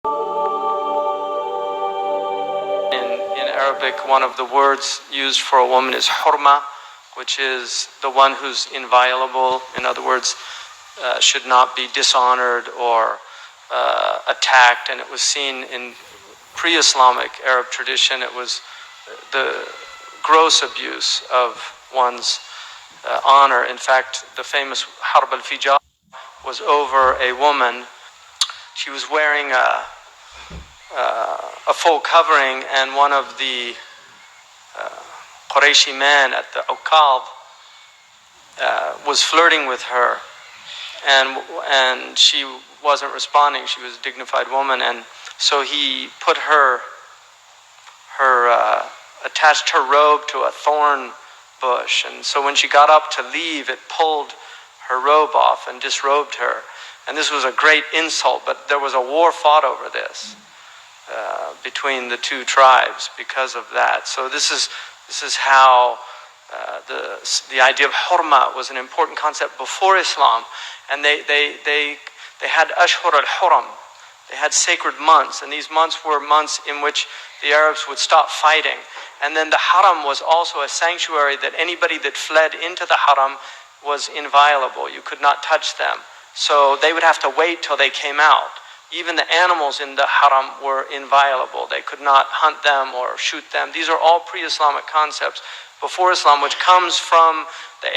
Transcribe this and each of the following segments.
In Arabic, one of the words used for a woman is hurma, which is the one who's inviolable. In other words, should not be dishonored or attacked. And it was seen in pre-Islamic Arab tradition. It was the gross abuse of one's honor. In fact, the famous Harb al-Fijar was over a woman. She was wearing a full covering, and one of the Qurayshi men at the Uqab was flirting with her, and she wasn't responding. She was a dignified woman, and so he put attached her robe to a thorn bush, and so when she got up to leave, it pulled her robe off and disrobed her. And this was a great insult, but there was a war fought over this between the two tribes because of that. So this is how the idea of hurma was an important concept before Islam, and they had Ashhur al-Huram. They had sacred months, and these months were months in which the Arabs would stop fighting. And then the haram was also a sanctuary that anybody that fled into the haram was inviolable. You could not touch them. So they would have to wait till they came out. Even the animals in the haram were inviolable. They could not hunt them or shoot them. These are all pre-Islamic concepts before Islam, which comes from the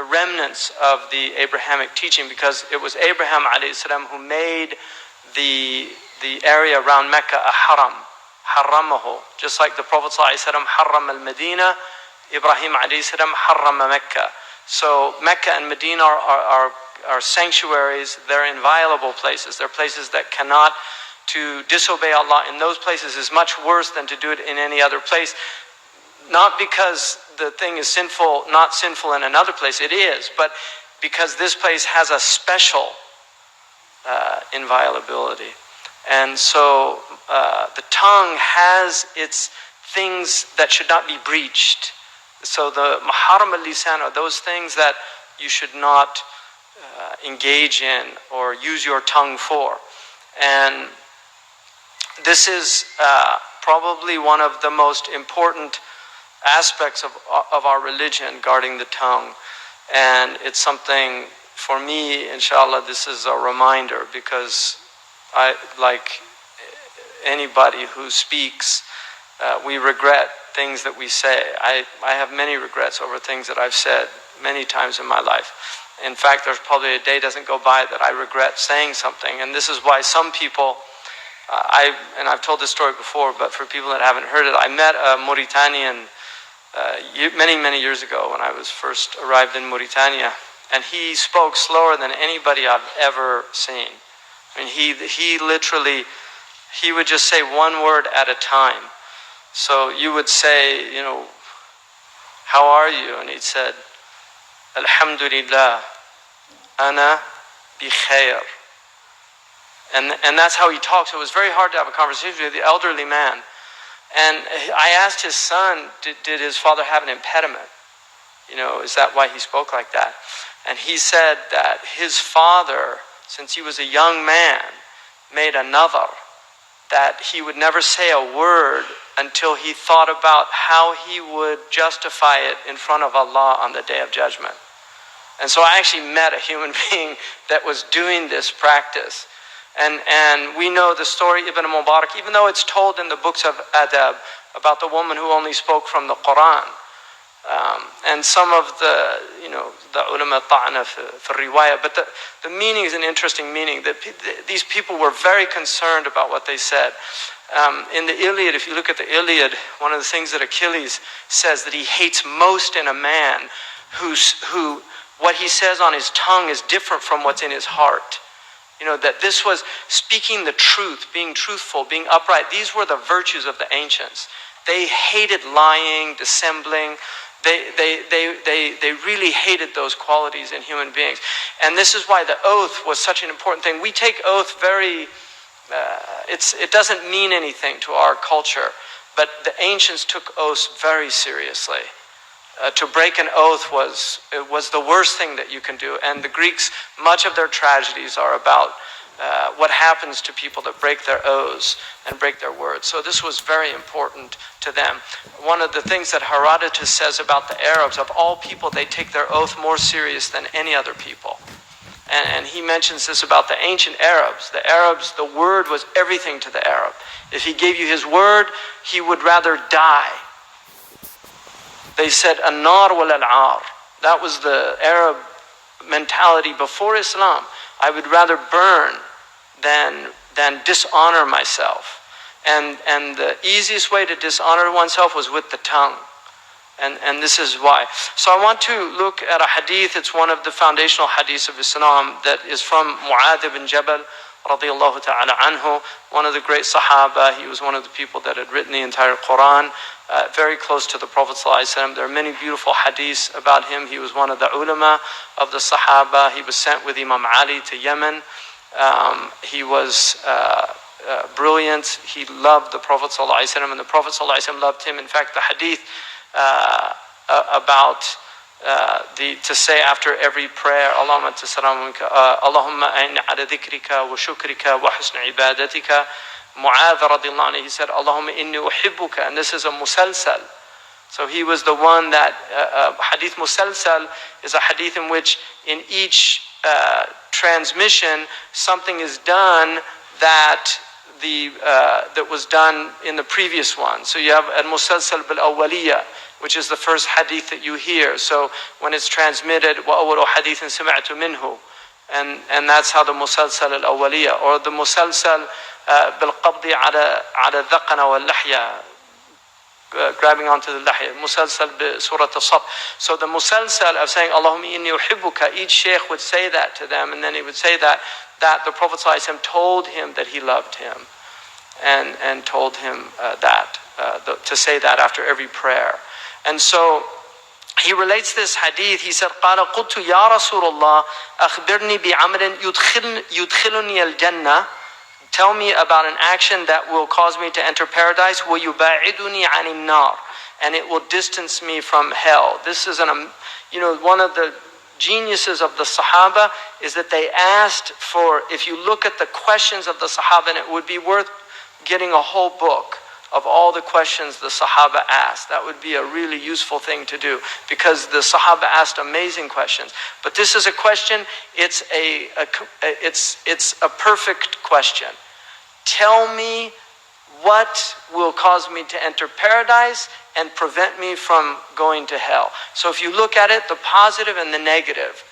remnants of the Abrahamic teaching, because it was Abraham alayhi salam who made the area around Mecca a haram, haramahu. Just like the Prophet sallallahu alayhi wasallam haram al-Medina, Ibrahim alayhi salam harama Mecca. So Mecca and Medina are sanctuaries. They're inviolable places. They're places that cannot, to disobey Allah in those places is much worse than to do it in any other place. Not because the thing is sinful, not sinful in another place, it is, but because this place has a special inviolability. And so the tongue has its things that should not be breached. So the maharam al-lisan are those things that you should not engage in or use your tongue for. And this is probably one of the most important aspects of our religion, guarding the tongue. And it's something, for me, inshallah, this is a reminder, because I, like anybody who speaks, we regret things that we say. I have many regrets over things that I've said many times in my life. In fact, there's probably a day doesn't go by that I regret saying something. And this is why some people, and I've told this story before, but for people that haven't heard it, I met a Mauritanian many years ago when I was first arrived in Mauritania, and he spoke slower than anybody I've ever seen. I mean, he literally, he would just say one word at a time. So you would say, how are you? And he said, Alhamdulillah, ana bi khair. And that's how he talked. So it was very hard to have a conversation with the elderly man. And I asked his son, did his father have an impediment? Is that why he spoke like that? And he said that his father, since he was a young man, made a nadar that he would never say a word until he thought about how he would justify it in front of Allah on the Day of Judgment. And so I actually met a human being that was doing this practice. And we know the story, Ibn Mubarak, even though it's told in the books of adab about the woman who only spoke from the Quran. And some of the ulama ta'ana for riwayah, but the meaning is an interesting meaning, that these people were very concerned about what they said. In the Iliad, if you look at the Iliad, one of the things that Achilles says that he hates most in a man who what he says on his tongue is different from what's in his heart. That this was speaking the truth, being truthful, being upright. These were the virtues of the ancients. They hated lying, dissembling. They really hated those qualities in human beings. And this is why the oath was such an important thing. We take oath very, it doesn't mean anything to our culture, but the ancients took oaths very seriously. To break an oath was the worst thing that you can do. And the Greeks, much of their tragedies are about what happens to people that break their oaths and break their words. So this was very important to them. One of the things that Herodotus says about the Arabs, of all people, they take their oath more serious than any other people. And he mentions this about the ancient Arabs. The Arabs, the word was everything to the Arab. If he gave you his word, he would rather die. They said, "An-nar wal al-ar." That was the Arab mentality before Islam. I would rather burn than dishonor myself. And the easiest way to dishonor oneself was with the tongue. And this is why. So I want to look at a hadith. It's one of the foundational hadiths of Islam that is from Mu'adh ibn Jabal radiyallahu ta'ala anhu, one of the great Sahaba. He was one of the people that had written the entire Quran, very close to the Prophet ﷺ. There are many beautiful hadiths about him. He was one of the ulama of the Sahaba. He was sent with Imam Ali to Yemen. He was brilliant. He loved the Prophet ﷺ, and the Prophet ﷺ loved him. In fact, the hadith about to say after every prayer, Allahumma a'inni ala dhikrika wa shukrika wa husni ibadatika. Mu'adh radiallahu anhu, he said, Allahumma inni uhibbuka, and this is a musalsal. So he was the one that, hadith musalsal is a hadith in which in each transmission something is done that that was done in the previous one. So you have al-musalsal bil-awwaliyah, which is the first hadith that you hear. So when it's transmitted, وَأَوَّلُ حَدِيثٍ سَمِعْتُ مِنْهُ, and that's how the musalsal al-awwaliyah, or the musalsal bil-qabdi ala dhaqana wal-lahya, grabbing onto the lahya, musalsal bi surat al-sab. So the musalsal of saying Allahumma inni uhibbuka, each sheikh would say that to them, and then he would say that the Prophet ﷺ told him that he loved him, and told him to say that after every prayer. And so he relates this hadith. He said, قال قلت يا رسول الله أخبرني بعمل يدخلني الجنة. Tell me about an action that will cause me to enter paradise. ويباعدني عن النار, and it will distance me from hell. This is one of the geniuses of the Sahaba is that they asked for, if you look at the questions of the Sahaba, and it would be worth getting a whole book of all the questions the Sahaba asked. That would be a really useful thing to do, because the Sahaba asked amazing questions. But this is a question, it's a perfect question. Tell me what will cause me to enter paradise and prevent me from going to hell. So if you look at it, the positive and the negative.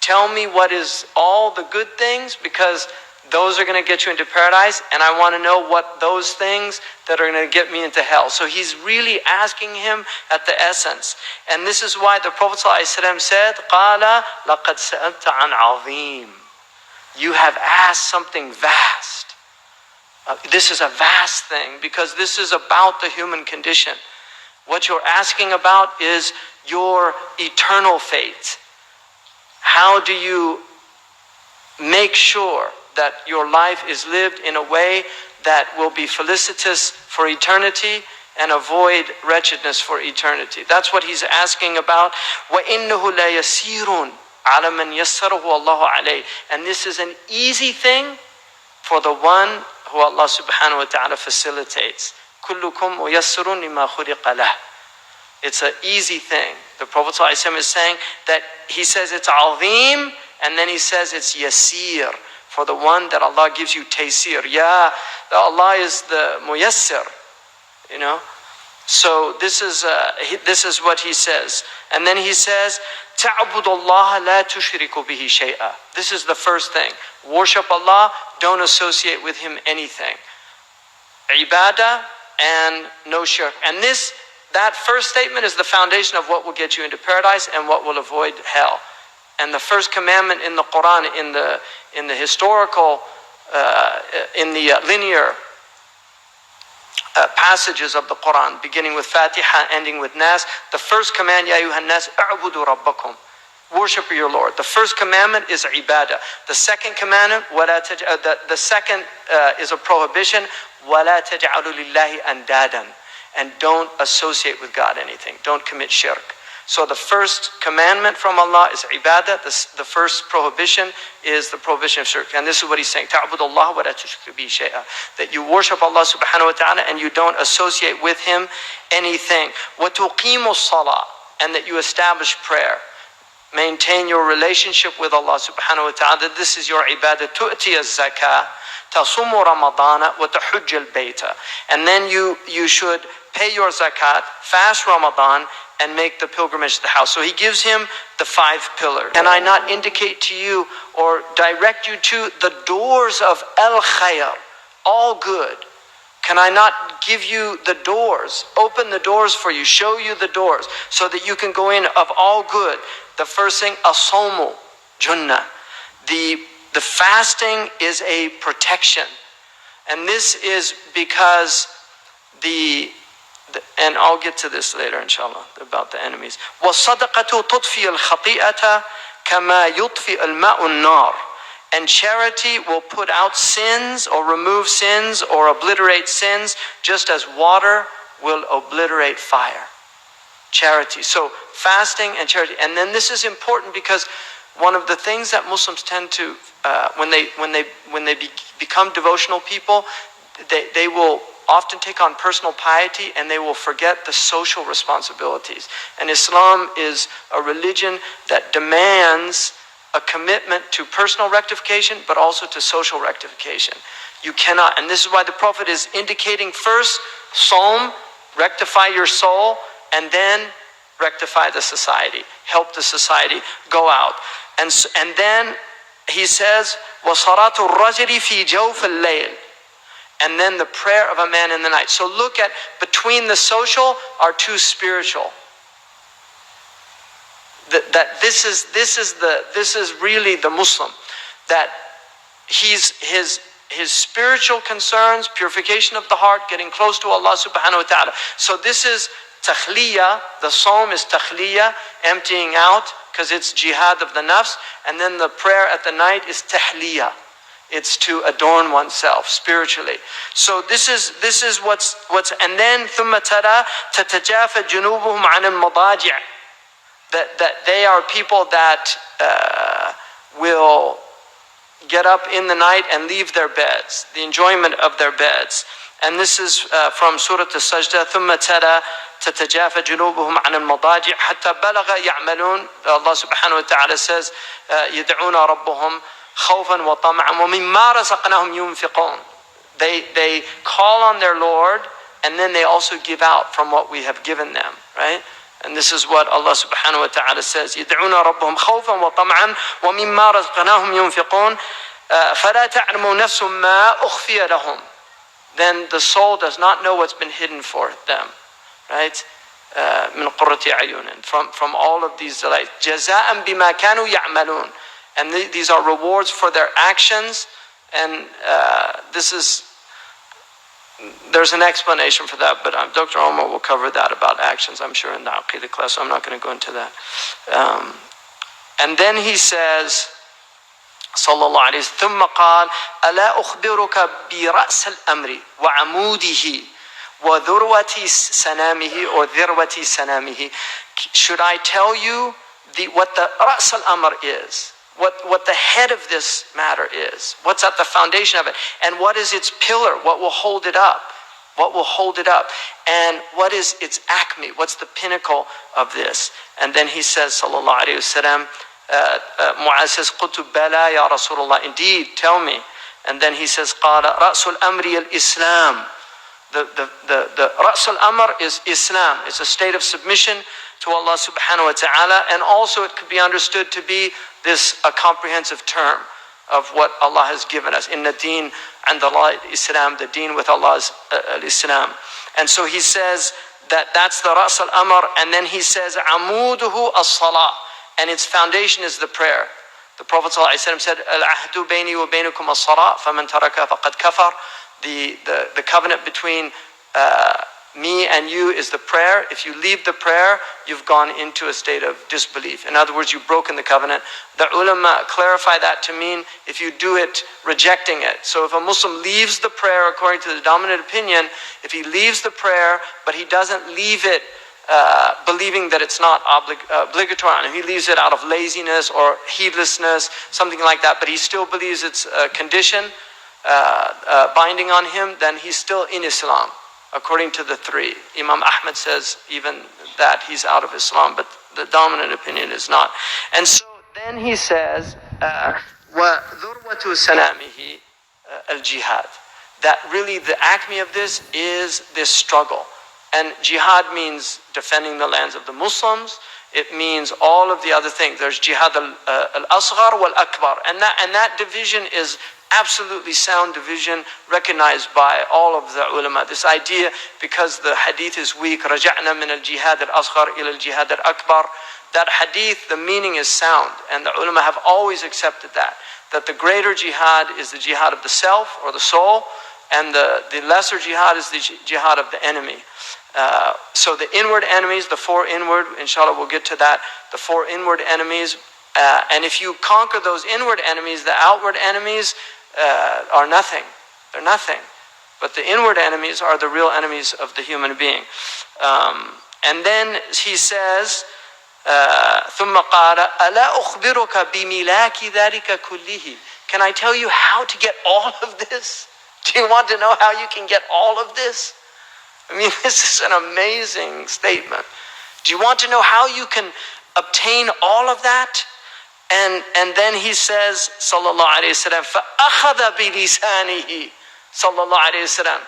Tell me what is all the good things, because those are going to get you into paradise, and I want to know what those things that are going to get me into hell. So he's really asking him at the essence. And this is why the Prophet ﷺ said, قَالَ لَقَدْ سَأَلْتَ عَنْ عَظِيمٍ. You have asked something vast. This is a vast thing, because this is about the human condition. What you're asking about is your eternal fate. How do you make sure that your life is lived in a way that will be felicitous for eternity and avoid wretchedness for eternity? That's what he's asking about. وَإِنَّهُ لَيَسِيرٌ عَلَى مَنْ يَسَّرَهُ اللَّهُ عَلَيْهِ. And this is an easy thing for the one who Allah subhanahu wa ta'ala facilitates. كُلُّكُمْ مُيَسَّرٌ لِمَا خُلِقَ لَهُ. It's an easy thing. The Prophet ﷺ is saying that he says it's azim, and then he says it's yasir, for the one that Allah gives you taysir. Yeah, Allah is the muyassir, So this is what he says. And then he says, تَعْبُدُ اللَّهَ لَا تُشْرِكُ بِهِ شَيْئًا. This is the first thing. Worship Allah, don't associate with Him anything. Ibadah and no shirk. And that first statement is the foundation of what will get you into paradise and what will avoid hell. And the first commandment in the Quran, in the historical, in the linear passages of the Quran, beginning with Fatiha, ending with Nas, the first command, Ya ayyuhan nas, a'budu rabbakum. Worship your Lord. The first commandment is ibadah. The second commandment, the second is a prohibition, وَلَا تَجْعَلُوا لِلَّهِ أَنْدَادًا. And don't associate with God anything. Don't commit shirk. So the first commandment from Allah is ibadah. The first prohibition is the prohibition of shirk. And this is what he's saying. تَعْبُدُ اللَّهَ وَلَا تُشْرِكُ بِهِ شَيْئًا. That you worship Allah subhanahu wa ta'ala and you don't associate with Him anything. وَتُقِيمُ الصَّلَاةِ. And that you establish prayer. Maintain your relationship with Allah subhanahu wa ta'ala. That this is your ibadah. تُؤْتِيَ الزَّكَاةِ تَصُومُ رَمَضَانَ وَتَحُجَّ الْبَيْتَ. And then you should pay your zakat, fast Ramadan, and make the pilgrimage to the house. So he gives him the 5 pillars. Can I not indicate to you or direct you to the doors of al-khayr, all good? Can I not give you the doors, open the doors for you, show you the doors so that you can go in of all good? The first thing, as-sawmu junnah. The fasting is a protection. And this is because and I'll get to this later, inshallah, about the enemies. وَالصَّدَقَةُ تُطْفِي الْخَطِيئَةَ كَمَا يُطْفِئَ الْمَاءُ النَّارِ. And charity will put out sins or remove sins or obliterate sins just as water will obliterate fire. Charity. So fasting and charity. And then this is important because one of the things that Muslims tend to, when they become devotional people, they will often take on personal piety and they will forget the social responsibilities. And Islam is a religion that demands a commitment to personal rectification but also to social rectification. You cannot, and this is why the Prophet is indicating first, Sawm, rectify your soul, and then rectify the society, help the society go out. And then he says, وَصَلَاةُ الرَّجُلِ فِي جَوْفِ اللَّيْلِ. And then the prayer of a man in the night. So look at, between the social are two spiritual. This is really the Muslim. That his spiritual concerns, purification of the heart, getting close to Allah subhanahu wa ta'ala. So this is takhliya. The Sawm is takhliya, emptying out, because it's jihad of the nafs. And then the prayer at the night is tahliya. It's to adorn oneself spiritually. So this is what's and then ثم ترى تتجافى جنوبهم عن المضاجع. That they are people that will get up in the night and leave their beds, the enjoyment of their beds. And this is from Surah As-Sajdah. ثم ترى تتجافى جنوبهم عن المضاجع حتى بلغ يعملون. Allah subhanahu wa ta'ala says يدعون ربهم خوفا وطمعا ومما رزقناهم ينفقون. They call on their Lord and then they also give out from what we have given them, right? And this is what Allah subhanahu wa ta'ala says. يدعون ربهم خوفا وطمعا ومما رزقناهم ينفقون فلا تعلم نفس ما أخفي لهم. Then the soul does not know what's been hidden for them, right? من قرة أعين, from all of these delights. جزاء بما كانوا يعملون. And these are rewards for their actions. And there's an explanation for that, but Dr. Omar will cover that about actions, I'm sure, in the Aqidah class, so I'm not going to go into that. And then he says, sallallahu alayhi wa sallam, ثُمَّ قال ألا أخبرك برأس الأمر وعموده وذروة سنامه or ذروة سنامه. Should I tell you what the رأس الأمر is? What the head of this matter is, what's at the foundation of it, and what is its pillar, what will hold it up, and what is its acme, what's the pinnacle of this. And then he says, sallallahu alayhi wa sallam, Mu'az says, قُلْتُ بَلَا يَا رَسُولَ اللَّهِ, indeed, tell me. And then he says, قَالَ رَأْسُ الْأَمْرِ الْإِسْلَامِ. The Ra's al-Amr is Islam. It's a state of submission to Allah subhanahu wa ta'ala, and also it could be understood to be a comprehensive term of what Allah has given us. Inna deen and Allah Islam, the deen with Allah's Islam. And so he says that's the Ra's al-Amr, and then he says amuduhu as-salah, and its foundation is the prayer. The Prophet ﷺ said, Al-ahdu bayni wa baynukum as-salah, faman taraka faqad kafar. The covenant between me and you is the prayer. If you leave the prayer, you've gone into a state of disbelief. In other words, you've broken the covenant. The ulama clarify that to mean if you do it rejecting it. So if a Muslim leaves the prayer, according to the dominant opinion, if he leaves the prayer, but he doesn't leave it believing that it's not obligatory on him. He leaves it out of laziness or heedlessness, something like that, but he still believes it's a condition binding on him, then he's still in Islam, according to the three. Imam Ahmad says even that he's out of Islam, but the dominant opinion is not. And so then he says, وَذُرْوَةُ سَنَامِهِ الْجِهَادِ, that really the acme of this is this struggle. And jihad means defending the lands of the Muslims. It means all of the other things. There's jihad al-asghar wal-akbar. And that division is absolutely sound division, recognized by all of the ulama. This idea, because the hadith is weak, رَجَعْنَا مِنَ الْجِهَادِ الْأَصْغَرِ إِلَى الْجِهَادِ الْأَكْبَرِ, that hadith, the meaning is sound. And the ulama have always accepted that the greater jihad is the jihad of the self or the soul, and the lesser jihad is the jihad of the enemy. So the inward enemies, the four inward, inshallah we'll get to that, the four inward enemies, and if you conquer those inward enemies, the outward enemies are nothing. They're nothing. But the inward enemies are the real enemies of the human being. And then he says, ثُمَّ قَالَ أَلَا أُخْبِرُكَ بِمِلَاكِ ذَلِكَ كُلِّهِ, can I tell you how to get all of this? Do you want to know how you can get all of this? I mean, this is an amazing statement. Do you want to know how you can obtain all of that? And then he says, sallallahu alayhi wa sallam, فَأَخَذَ بِلِسَانِهِ, sallallahu alayhi wa sallam.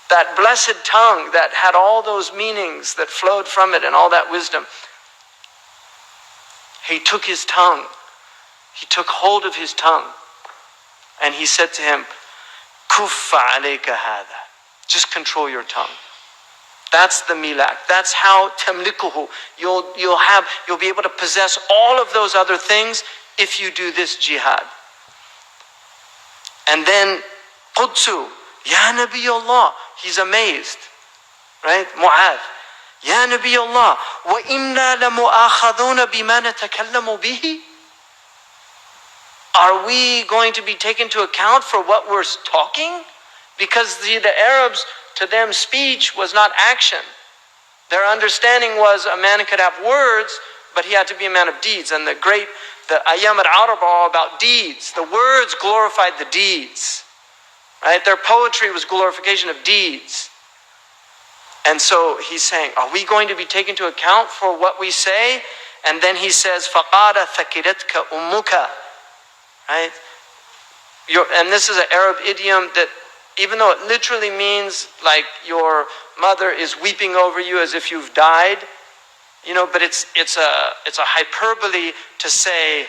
That blessed tongue that had all those meanings that flowed from it and all that wisdom. He took his tongue. He took hold of his tongue. And he said to him, كُفَّ عَلَيْكَ هَذَا, just control your tongue. That's the milak. That's how tamlikuhu. You'll be able to possess all of those other things if you do this jihad. And then Qudsu, Ya Nabi Allah, he's amazed, right? Mu'adh, Ya Nabi Allah, wa inna lamu'akhaduna bima natakallamu bihi. Are we going to be taken to account for what we're talking? Because the Arabs, to them, speech was not action. Their understanding was a man could have words, but he had to be a man of deeds. And the Ayyam al-Arab are all about deeds. The words glorified the deeds. Right? Their poetry was glorification of deeds. And so he's saying, are we going to be taken to account for what we say? And then he says, فَقَالَ ثَكِلَتْكَ أُمُّكَ. Right? And this is an Arab idiom that, even though it literally means like your mother is weeping over you as if you've died, but it's a hyperbole to say,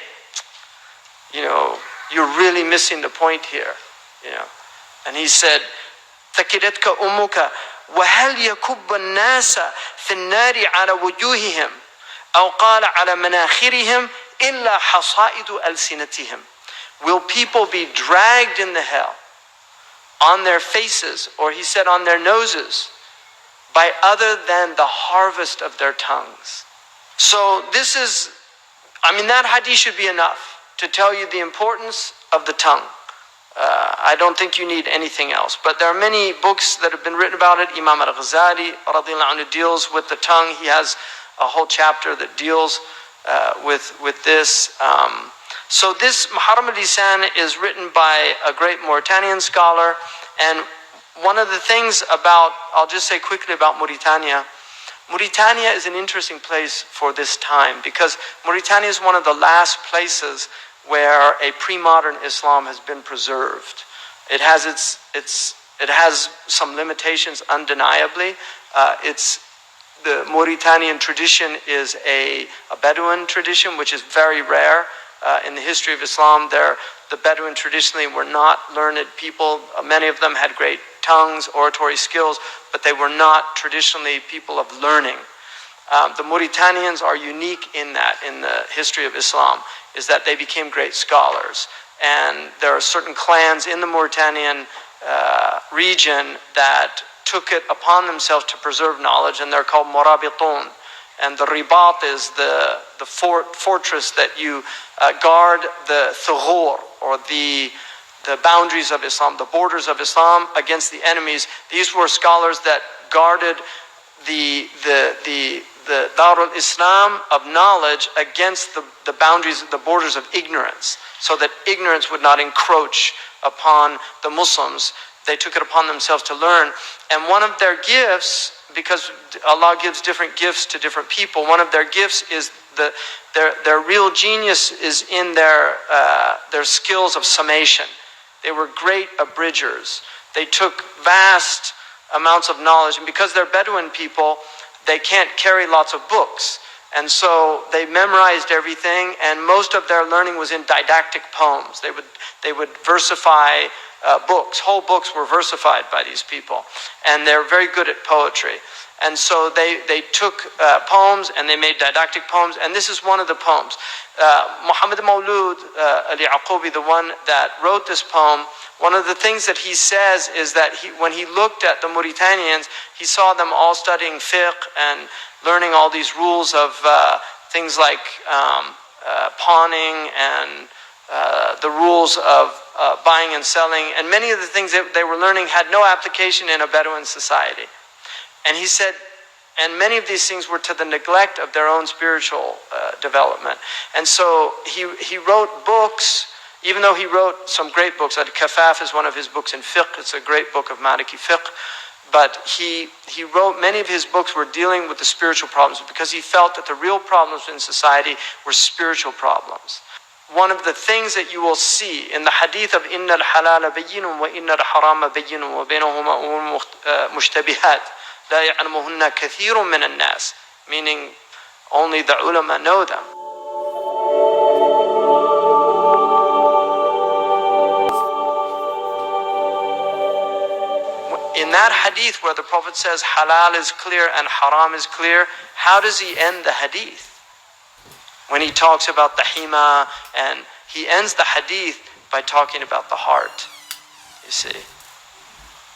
you're really missing the point here, And he said, ثَكِلَتْكَ أُمُّكَ وَهَلْ يَكُبَّ النَّاسَ فِي النَّارِ عَلَى وُجُوهِهِمْ أَوْ قَالَ عَلَى مَنَاخِرِهِمْ إِلَّا حَصَائِدُ أَلْسِنَتِهِمْ. Will people be dragged in the hell on their faces, or he said on their noses, by other than the harvest of their tongues? So that hadith should be enough to tell you the importance of the tongue. I don't think you need anything else. But there are many books that have been written about it. Imam al-Ghazali radiyallahu anhu deals with the tongue. He has a whole chapter that deals with this. So this Muharram al-Lisan is written by a great Mauritanian scholar. And one of the things I'll just say quickly about Mauritania. Mauritania is an interesting place for this time, because Mauritania is one of the last places where a pre-modern Islam has been preserved. It has it has some limitations, undeniably. The Mauritanian tradition is a Bedouin tradition, which is very rare. In the history of Islam, the Bedouin traditionally were not learned people. Many of them had great tongues, oratory skills, but they were not traditionally people of learning. The Mauritanians are unique in the history of Islam, is that they became great scholars. And there are certain clans in the Mauritanian region that took it upon themselves to preserve knowledge, and they're called Morabitun. And the ribat is the fortress that you guard the thughur, or the boundaries of Islam, the borders of Islam against the enemies. These were scholars that guarded the Darul Islam of knowledge against the boundaries, the borders of ignorance, so that ignorance would not encroach upon the Muslims. They took it upon themselves to learn. And one of their gifts, because Allah gives different gifts to different people, one of their gifts is their real genius is in their skills of summation. They were great abridgers. They took vast amounts of knowledge, and because they're Bedouin people, they can't carry lots of books. And so they memorized everything, and most of their learning was in didactic poems. They would versify books. Whole books were versified by these people, and they're very good at poetry. And so they took poems and they made didactic poems, and this is one of the poems. Muhammad Mawlud Ali Aqubi, the one that wrote this poem, one of the things that he says is that when he looked at the Mauritanians, he saw them all studying fiqh and learning all these rules of things like pawning and the rules of buying and selling. And many of the things that they were learning had no application in a Bedouin society. And he said, and many of these things were to the neglect of their own spiritual development. And so he wrote books. Even though he wrote some great books, Al-Kafaf is one of his books in fiqh. It's a great book of Maliki fiqh. But he wrote, many of his books were dealing with the spiritual problems because he felt that the real problems in society were spiritual problems. One of the things that you will see in the hadith of إِنَّ الْحَلَالَ بَيِّنٌ وَإِنَّ الْحَرَامَ بَيِّنٌ وَبَيْنَهُمَا أُمُورٌ مُشْتَبِهَاتٌ لَا يَعْلَمُهُنَّ كَثِيرٌ مِنَ النَّاسِ, meaning only the ulama know them. In that hadith where the Prophet says halal is clear and haram is clear, how does he end the hadith? When he talks about the hima, and he ends the hadith by talking about the heart. You see,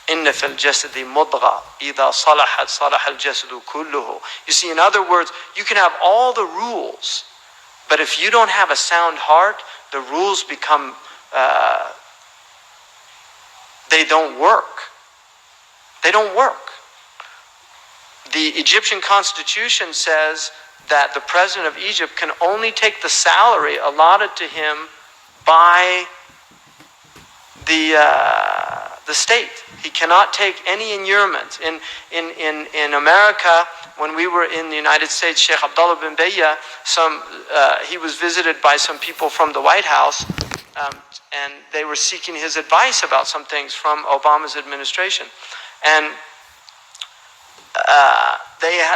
inna fil jasadi mudgha idha salahat salaha al jasadu kulluhu. You see, in other words, you can have all the rules, but if you don't have a sound heart, the rules become they don't work. They don't work. The Egyptian constitution says that the president of Egypt can only take the salary allotted to him by the state. He cannot take any inurement. In America, when we were in the United States, Shaykh Abdullah bin Bayya, he was visited by some people from the White House, and they were seeking his advice about some things from Obama's administration. And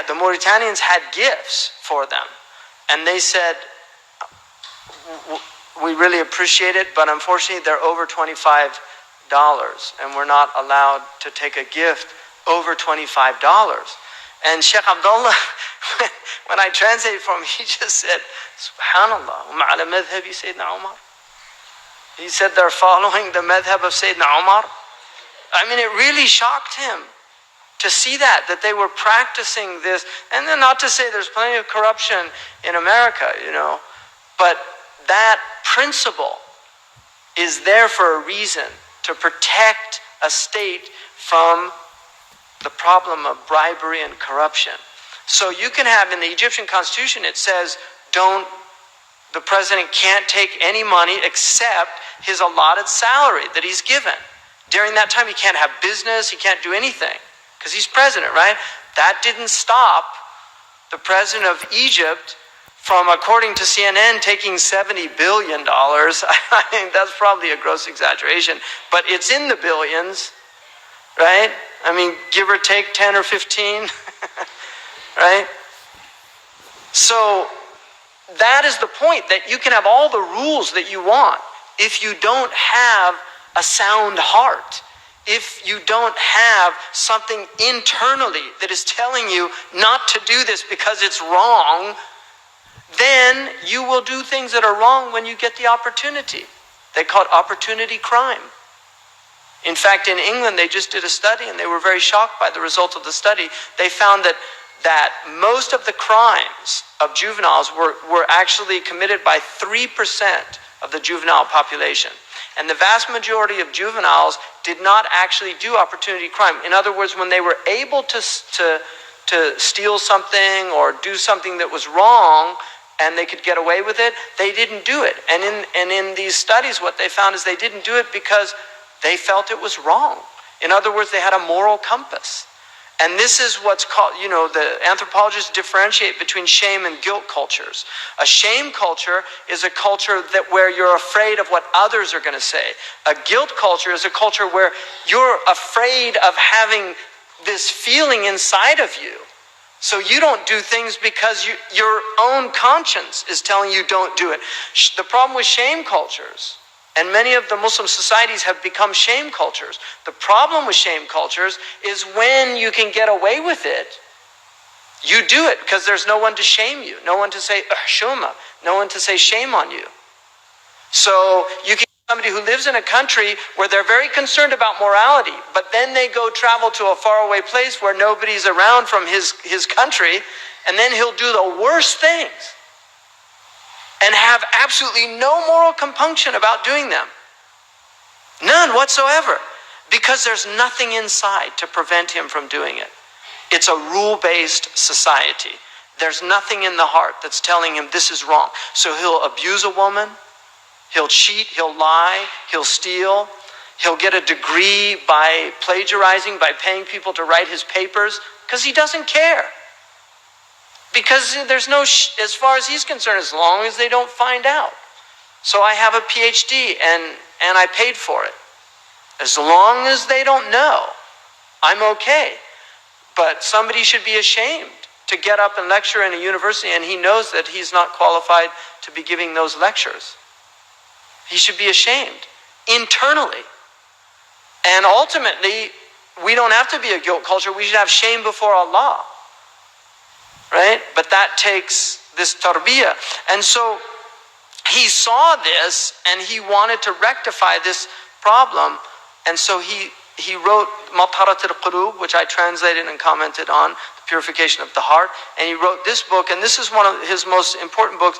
the Mauritanians had gifts for them. And they said, we really appreciate it, but unfortunately they're over $25 and we're not allowed to take a gift over $25. And Shaykh Abdullah, when I translated for him, he just said, Subhanallah, ma'ala madhhabi Sayyidina Umar. He said they're following the madhhab of Sayyidina Umar. I mean, it really shocked him to see that they were practicing this. And then, not to say there's plenty of corruption in America, but that principle is there for a reason, to protect a state from the problem of bribery and corruption. So you can have, in the Egyptian constitution, it says, the president can't take any money except his allotted salary that he's given. During that time, he can't have business, he can't do anything, because he's president, right? That didn't stop the president of Egypt from, according to CNN, taking $70 billion. I mean, that's probably a gross exaggeration, but it's in the billions, right? I mean, give or take 10 or 15, right? So that is the point, that you can have all the rules that you want if you don't have a sound heart. If you don't have something internally that is telling you not to do this because it's wrong, then you will do things that are wrong when you get the opportunity. They call it opportunity crime. In fact, in England, they just did a study and they were very shocked by the results of the study. They found that most of the crimes of juveniles were actually committed by 3% of the juvenile population. And the vast majority of juveniles did not actually do opportunity crime. In other words, when they were able to to steal something or do something that was wrong and they could get away with it, they didn't do it. And in these studies, what they found is they didn't do it because they felt it was wrong. In other words, they had a moral compass. And this is what's called, the anthropologists differentiate between shame and guilt cultures. A shame culture is a culture where you're afraid of what others are going to say. A guilt culture is a culture where you're afraid of having this feeling inside of you. So you don't do things because your own conscience is telling you don't do it. The problem with shame cultures, and many of the Muslim societies have become shame cultures. The problem with shame cultures is when you can get away with it, you do it because there's no one to shame you, no one to say uhshuma, no one to say shame on you. So you can get somebody who lives in a country where they're very concerned about morality, but then they go travel to a faraway place where nobody's around from his country, and then he'll do the worst things and have absolutely no moral compunction about doing them. None whatsoever. Because there's nothing inside to prevent him from doing it. It's a rule-based society. There's nothing in the heart that's telling him this is wrong. So he'll abuse a woman, he'll cheat, he'll lie, he'll steal, he'll get a degree by plagiarizing, by paying people to write his papers, because he doesn't care. Because there's no, as far as he's concerned, as long as they don't find out. So I have a PhD and I paid for it. As long as they don't know, I'm okay. But somebody should be ashamed to get up and lecture in a university and he knows that he's not qualified to be giving those lectures. He should be ashamed internally. And ultimately, we don't have to be a guilt culture. We should have shame before Allah. Right? But that takes this tarbiyah. And so he saw this and he wanted to rectify this problem. And so he wrote Matarat al-Qulub, which I translated and commented on, the purification of the heart. And he wrote this book, and this is one of his most important books.